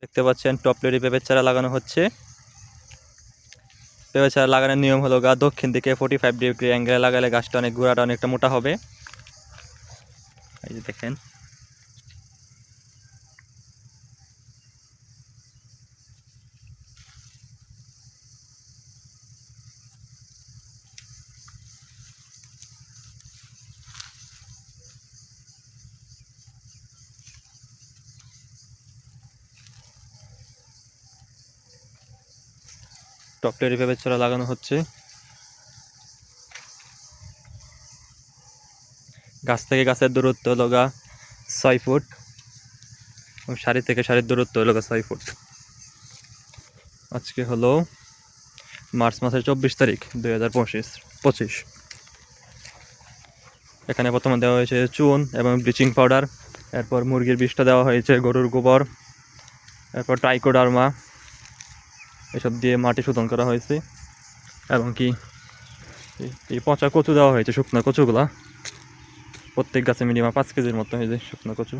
দেখতে পাচ্ছেন টপলেরি পেঁপের চারা লাগানো হচ্ছে। পেঁপে চারা লাগানোর নিয়ম হলো দক্ষিণ দিকে 45 ডিগ্রি অ্যাঙ্গেলে লাগালে গাছটা গোড়াটা অনেকটা মোটা হবে। এই যে দেখেন, টপলেরি পেঁপের চারা লাগানো হচ্ছে। গাছ থেকে গাছের দূরত্ব হলো 6 ফুট এবং সারি থেকে সারির দূরত্ব হলো 6 ফুট। আজকে হলো মার্চ মাসের 24 তারিখ 2025। এখানে প্রথমে দেওয়া হয়েছে চুন এবং ব্লিচিং পাউডার, এরপর মুরগির বিষটা দেওয়া হয়েছে, গরুর গোবর, এরপর ট্রাইকোডার্মা, এসব দিয়ে মাটি শোধন করা হয়েছে। এবং কি এই পচা কচু দেওয়া হয়েছে, শুকনো কচুগুলা, প্রত্যেক গাছে মিনিমাম 5 কেজির মতো হয়েছে শুকনো কচু।